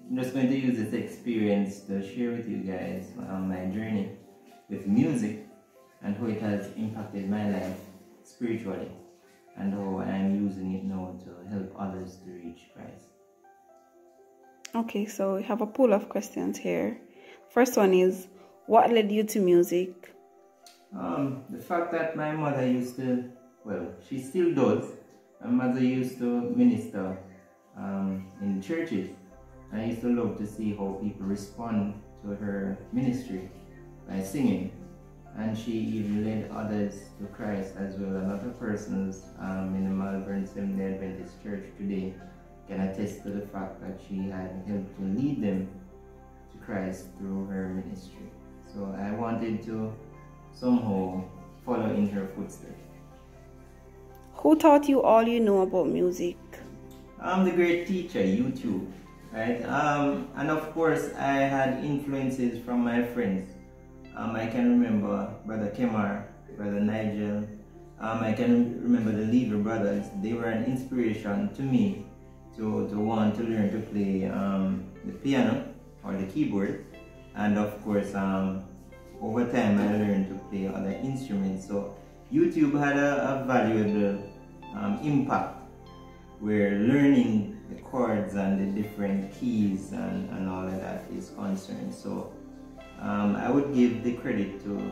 I'm just going to use this experience to share with you guys my journey with music and how it has impacted my life spiritually and how I'm using it now to help others to reach Christ. Okay, so we have a pool of questions here. First one is, what led you to music? The fact that my mother used to, well, she still does. My mother used to minister in churches. I used to love to see how people respond to her ministry by singing. And she even led others to Christ as well. A lot of persons in the Melbourne Seventh-day Adventist Church today can attest to the fact that she had helped to lead them to Christ through her ministry. So I wanted to somehow follow in her footsteps. Who taught you all you know about music? The great teacher, YouTube, right? And of course, I had influences from my friends. I can remember Brother Kemar, Brother Nigel. I can remember the Lever brothers. They were an inspiration to me to want to learn to play the piano or the keyboard. And of course, over time, I learned to play other instruments. So YouTube had a valuable impact where learning the chords and the different keys and all of that is concerned. So I would give the credit to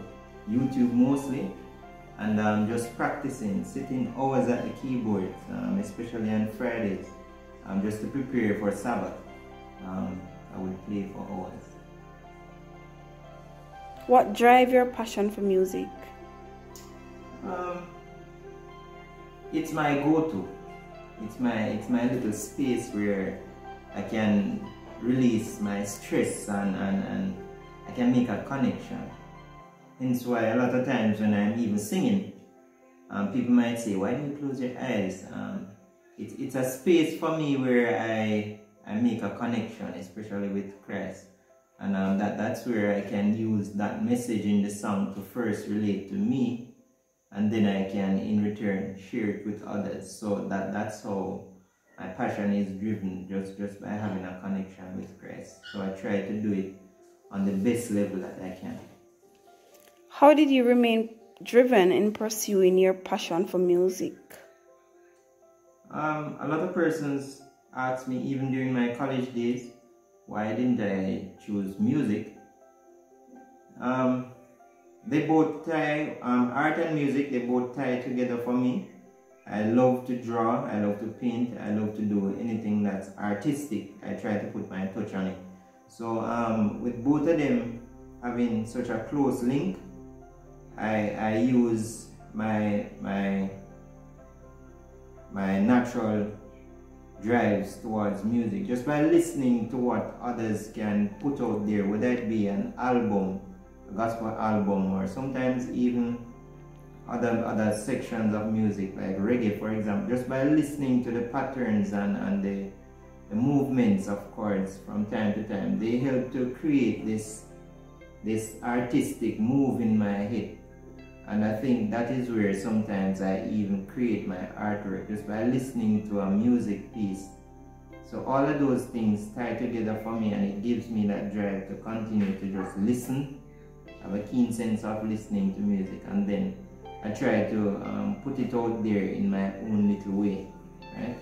YouTube mostly, and just practicing, sitting hours at the keyboard, especially on Fridays, just to prepare for Sabbath. I would play for hours. What drives your passion for music? It's my go-to. It's my little space where I can release my stress and I can make a connection. Hence why a lot of times when I'm even singing, people might say, why do you close your eyes? It's a space for me where I make a connection, especially with Christ. And that's where I can use that message in the song to first relate to me, and then I can in return share it with others. So that's how my passion is driven, just by having a connection with Christ. So I try to do it on the best level that I can. How did you remain driven in pursuing your passion for music? A lot of persons ask me, even during my college days, why didn't I choose music? They both tie, art and music, they both tie together for me. I love to draw, I love to paint, I love to do anything that's artistic. I try to put my touch on it. So with both of them having such a close link, I use my natural drives towards music just by listening to what others can put out there, whether it be an album, a gospel album, or sometimes even other sections of music like reggae, for example. Just by listening to the patterns and the movements of chords from time to time, they help to create this artistic move in my head. And I think that is where sometimes I even create my artwork, just by listening to a music piece. So all of those things tie together for me, and it gives me that drive to continue to just listen, have a keen sense of listening to music, and then I try to put it out there in my own little way, right?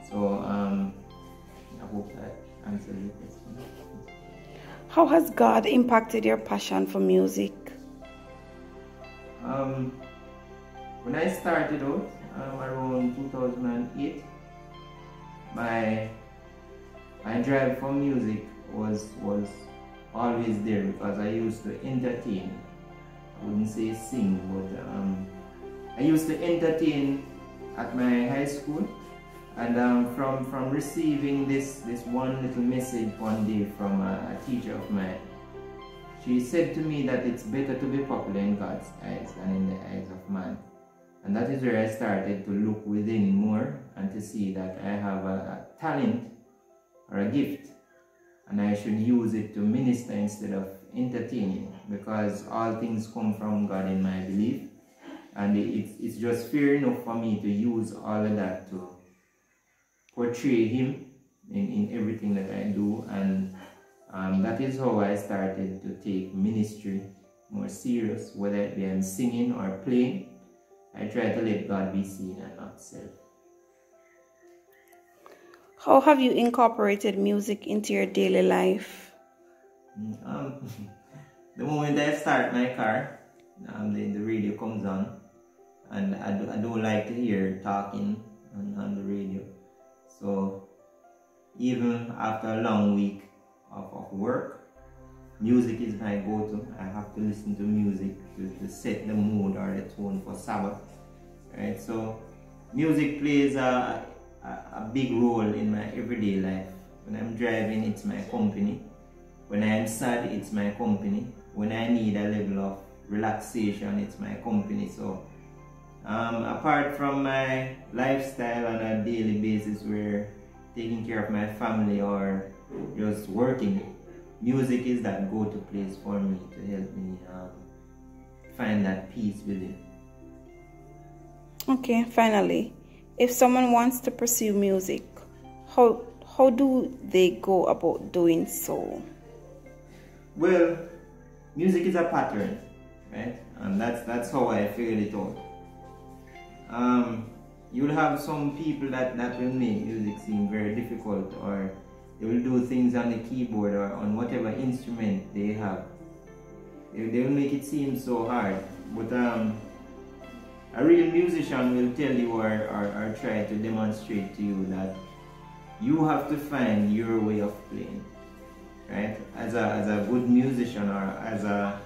So I hope that answers your question. How has God impacted your passion for music? When I started out around 2008, my drive for music was always there, because I used to entertain. I wouldn't say sing, but I used to entertain at my high school. And from receiving this one little message one day from a teacher of mine, she said to me that it's better to be popular in God's eyes than in the eyes of man. And that is where I started to look within more and to see that I have a talent or a gift, and I should use it to minister instead of entertaining, because all things come from God in my belief. And it's just fair enough for me to use all of that to portray Him in everything that I do, and that is how I started to take ministry more serious. Whether it be I'm singing or playing, I try to let God be seen and not self. How have you incorporated music into your daily life? The moment I start my car, the radio comes on, and I don't like to hear talking on the radio. So even after a long week of work, music is my go-to. I have to listen to music to set the mood or the tone for Sabbath. Right? So music plays a big role in my everyday life. When I'm driving, it's my company. When I'm sad, it's my company. When I need a level of relaxation, it's my company. So apart from my lifestyle on a daily basis where taking care of my family or just working, music is that go-to place for me to help me find that peace within. Okay, finally, if someone wants to pursue music, how do they go about doing so? Well, music is a pattern, right? And that's how I figured it out. You'll have some people that will make music seem very difficult, or they will do things on the keyboard or on whatever instrument they have. They will make it seem so hard. But a real musician will tell you or try to demonstrate to you that you have to find your way of playing. Right? As a good musician or as a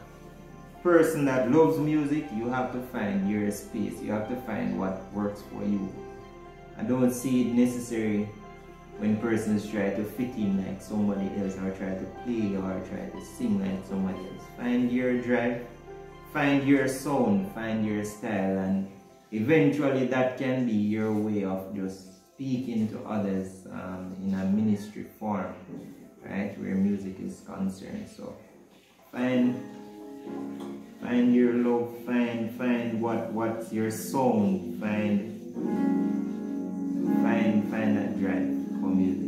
person that loves music, you have to find your space. You have to find what works for you. I don't see it necessary when persons try to fit in like somebody else, or try to play or try to sing like somebody else. Find your drive, find your sound, find your style, and eventually that can be your way of just speaking to others in a ministry form, right, where music is concerned. So find your love, find what's your sound, find that drive for music.